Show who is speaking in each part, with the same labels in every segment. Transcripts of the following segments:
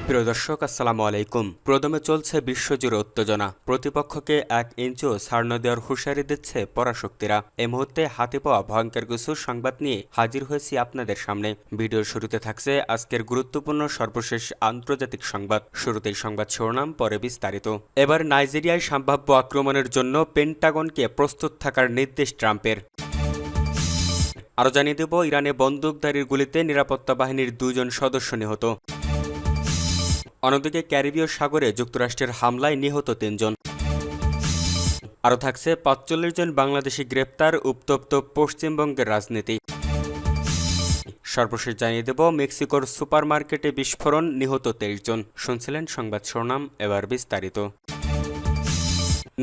Speaker 1: প্রিয় দর্শক, আসসালামু আলাইকুম। প্রদমে চলছে বিশ্বজুড়ে উত্তেজনা। প্রতিপক্ষকে 1 ইঞ্চিও ছাড় না দেওয়ার হুঁশিয়ারি দিচ্ছে পরাশক্তিরা। এই মুহূর্তে হাতে পাওয়া ভয়ঙ্কর কিছু সংবাদ নিয়ে হাজির হয়েছি আপনাদের সামনে। ভিডিওর শুরুতে থাকছে আজকের গুরুত্বপূর্ণ সর্বশেষ আন্তর্জাতিক সংবাদ। শুরুতেই সংবাদ শিরোনাম, পরে বিস্তারিত। এবার নাইজেরিয়ায় সম্ভাব্য আক্রমণের জন্য পেন্টাগনকে প্রস্তুত থাকার নির্দেশ ট্রাম্পের। আরও জানিয়ে দেব, ইরানে বন্দুকধারীর গুলিতে নিরাপত্তা বাহিনীর 2 জন সদস্য নিহত। অন্যদিকে ক্যারিবীয় সাগরে যুক্তরাষ্ট্রের হামলায় নিহত 3 জন। আরও থাকছে 45 জন বাংলাদেশি গ্রেপ্তার, উত্তপ্ত পশ্চিমবঙ্গের রাজনীতি। সর্বশেষ জানিয়ে দেব, মেক্সিকোর সুপারমার্কেটে বিস্ফোরণ, নিহত 23 জন। শুনছিলেন সংবাদ শিরোনাম, এবার বিস্তারিত।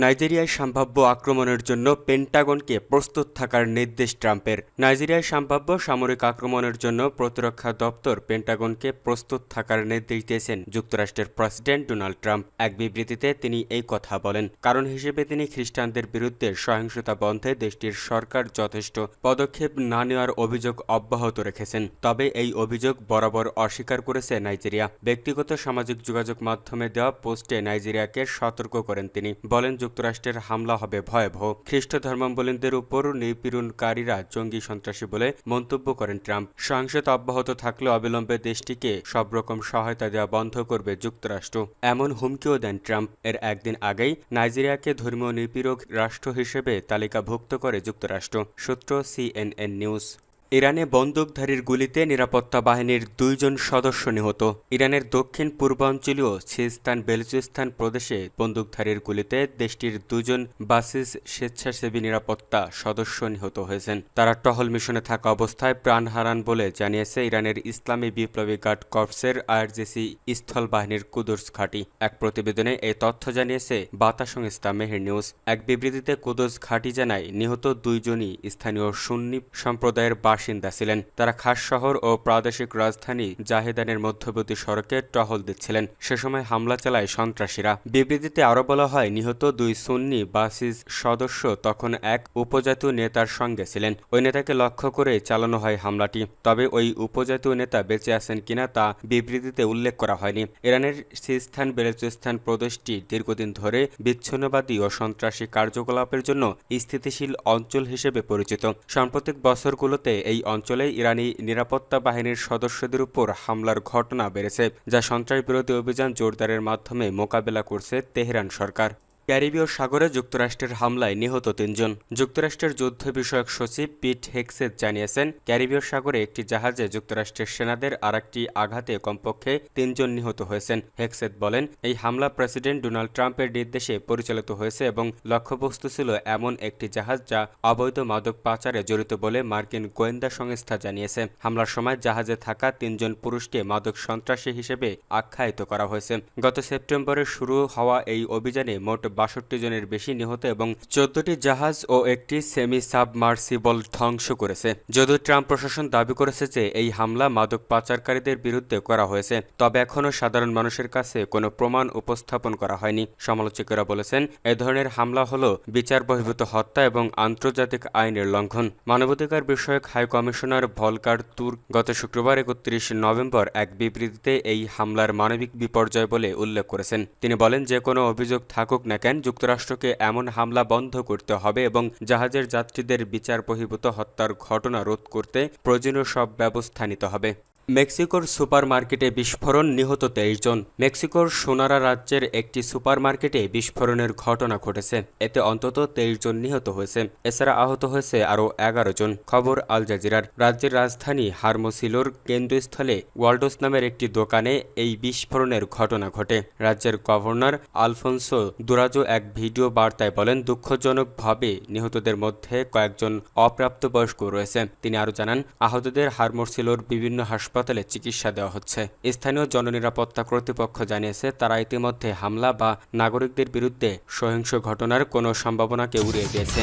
Speaker 1: নাইজেরিয়ায় সম্ভাব্য আক্রমণের জন্য পেন্টাগনকে প্রস্তুত থাকার নির্দেশ ট্রাম্পের। নাইজেরিয়ায় সম্ভাব্য সামরিক আক্রমণের জন্য প্রতিরক্ষা দপ্তর পেন্টাগনকে প্রস্তুত থাকার নির্দেশ দিয়েছেন যুক্তরাষ্ট্রের প্রেসিডেন্ট ডোনাল্ড ট্রাম্প। এক বিবৃতিতে তিনি এই কথা বলেন। কারণ হিসেবে তিনি খ্রিস্টানদের বিরুদ্ধে সহিংসতা বন্ধে দেশটির সরকার যথেষ্ট পদক্ষেপ না নেওয়ার অভিযোগ অব্যাহত রেখেছেন। তবে এই অভিযোগ বরাবর অস্বীকার করেছে নাইজেরিয়া। ব্যক্তিগত সামাজিক যোগাযোগ মাধ্যমে দেওয়া পোস্টে নাইজেরিয়াকে সতর্ক করেন তিনি। বলেন, যুক্তরাষ্ট্রের হামলা হবে ভয়াবহ। খ্রিস্ট ধর্মাবলম্বীদের উপর নিপীড়নকারীরা জঙ্গি সন্ত্রাসী বলে মন্তব্য করেন ট্রাম্প। সহিংসতা অব্যাহত থাকলে অবিলম্বে দেশটিকে সব রকম সহায়তা দেওয়া বন্ধ করবে যুক্তরাষ্ট্র, এমন হুমকিও দেন ট্রাম্প। এর একদিন আগেই নাইজেরিয়াকে ধর্মীয় নিপীড়ক রাষ্ট্র হিসেবে তালিকাভুক্ত করে যুক্তরাষ্ট্র। সূত্র CNN নিউজ। ইরানে বন্দুকধারীর গুলিতে নিরাপত্তা বাহিনীর 2 জন সদস্য নিহত। ইরানের দক্ষিণ পূর্বাঞ্চলীয় সিস্তান বেলুচিস্তান প্রদেশে বন্দুকধারীর গুলিতে দেশটির 2 জন বাসিস স্বেচ্ছাসেবী নিরাপত্তা সদস্য নিহত হয়েছেন। তারা টহল মিশনে থাকা অবস্থায় প্রাণ হারান বলে জানিয়েছে ইরানের ইসলামী বিপ্লবী গার্ড কর্পসের IRGC স্থল বাহিনীর কুদস ঘাঁটি। এক প্রতিবেদনে এই তথ্য জানিয়েছে বার্তা সংস্থা মেহের নিউজ। এক বিবৃতিতে কুদস ঘাঁটি জানায়, নিহত 2 জনই স্থানীয় সুন্নি সম্প্রদায়ের বাসিন্দা ছিলেন। তারা খাস শহর ও প্রাদেশিক রাজধানী জাহেদানের মধ্যবর্তী সড়কে টহল দিচ্ছিলেন। সে সময় হামলা চালায় সন্ত্রাসীরা। বিবৃতিতে আরও বলা হয়, নিহত 2 সুন্নি বাসিস সদস্য তখন এক উপজাতীয় নেতার সঙ্গে ছিলেন। ওই নেতাকে লক্ষ্য করে চালানো হয় হামলাটি। তবে ওই উপজাতীয় নেতা বেঁচে আছেন কিনা তা বিবৃতিতে উল্লেখ করা হয়নি। ইরানের সিস্তান বেলুচিস্তান প্রদেশটি দীর্ঘদিন ধরে বিচ্ছিন্নবাদী ও সন্ত্রাসী কার্যকলাপের জন্য স্থিতিশীল অঞ্চল হিসেবে পরিচিত। সাম্প্রতিক বছরগুলোতে এই অঞ্চলে ইরানি নিরাপত্তা বাহিনীর সদস্যদের উপর হামলার ঘটনা বেড়েছে, যা সন্ত্রাসবিরোধী অভিযান জোরদারের মাধ্যমে মোকাবেলা করছে তেহরান সরকার। ক্যারিবীয় সাগরে যুক্তরাষ্ট্রের হামলায় নিহত 3 জন। যুক্তরাষ্ট্রের যুদ্ধ বিষয়ক সচিব পিট হেগসেথ জানিয়েছেন, ক্যারিবীয় সাগরে একটি জাহাজে যুক্তরাষ্ট্রের সেনাদের আরেকটি আঘাতে কমপক্ষে 3 জন নিহত হয়েছেন। হেগসেথ বলেন, এই হামলা প্রেসিডেন্ট ডোনাল্ড ট্রাম্পের নির্দেশে পরিচালিত হয়েছে এবং লক্ষ্যবস্তু ছিল এমন একটি জাহাজ যা অবৈধ মাদক পাচারে জড়িত বলে মার্কিন গোয়েন্দা সংস্থা জানিয়েছে। হামলার সময় জাহাজে থাকা 3 জন পুরুষকে মাদক সন্ত্রাসী হিসেবে আখ্যায়িত করা হয়েছে। গত সেপ্টেম্বরে শুরু হওয়া এই অভিযানে মোট 62 জনের বেশি নিহত এবং 14টি জাহাজ ও একটি সেমি সাবমার্সিবল ধ্বংস করেছে। যদিও ট্রাম্প প্রশাসন দাবি করেছে যে এই হামলা মাদক পাচারকারীদের বিরুদ্ধে করা হয়েছে, তবে এখনও সাধারণ মানুষের কাছে কোনো প্রমাণ উপস্থাপন করা হয়নি। সমালোচকেরা বলেছেন, এ ধরনের হামলা হল বিচার বহির্ভূত হত্যা এবং আন্তর্জাতিক আইনের লঙ্ঘন। মানবাধিকার বিষয়ক হাই কমিশনার ভলকার তুর্ক গত শুক্রবার 31 নভেম্বর এক বিবৃতিতে এই হামলার মানবিক বিপর্যয় বলে উল্লেখ করেছেন। তিনি বলেন, যে কোনো অভিযোগ থাকুক না কেন, যুক্তরাষ্ট্রকে এমন হামলা বন্ধ করতে হবে এবং জাহাজের যাত্রীদের বিচার বহির্ভূত হত্যার ঘটনা রোধ করতে প্রয়োজনীয় সব ব্যবস্থা নিতে হবে। মেক্সিকোর সুপারমার্কেটে বিস্ফোরণ, নিহত 23 জন। মেক্সিকোর সোনারা রাজ্যের একটি সুপারমার্কেটে বিস্ফোরণের ঘটনা ঘটেছে। এতে অন্তত 23 জন নিহত হয়েছে। এছাড়া আহত হয়েছে আরও 11 জন। খবর আল জাজিরার। রাজ্যের রাজধানী হারমোসিলোর কেন্দ্রস্থলে ওয়ালডোস নামের একটি দোকানে এই বিস্ফোরণের ঘটনা ঘটে। রাজ্যের গভর্নর আলফোনসো দুরাজো এক ভিডিও বার্তায় বলেন, দুঃখজনকভাবে নিহতদের মধ্যে কয়েকজন অপ্রাপ্তবয়স্ক রয়েছে। তিনি আরও জানান, আহতদের হারমোসিলোর বিভিন্ন হাসপাতালে চিকিৎসা দেওয়া হচ্ছে। স্থানীয় জননিরাপত্তা কর্তৃপক্ষ জানিয়েছে, তারা ইতিমধ্যে হামলা বা নাগরিকদের বিরুদ্ধে সহিংস ঘটনার কোনো সম্ভাবনাকে উড়িয়ে দিয়েছে।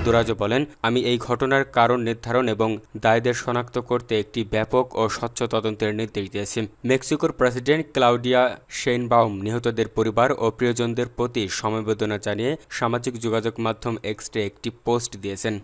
Speaker 1: দুরাজো বলেন, আমি এই ঘটনার কারণ নির্ধারণ এবং দায়ীদের শনাক্ত করতে একটি ব্যাপক ও স্বচ্ছ তদন্তের নির্দেশ দিয়েছি। মেক্সিকোর প্রেসিডেন্ট ক্লাউডিয়া শেইনবাউম নিহতদের পরিবার ও প্রিয়জনদের প্রতি সমবেদনা জানিয়ে সামাজিক যোগাযোগ মাধ্যম এক্সে একটি পোস্ট দিয়েছেন।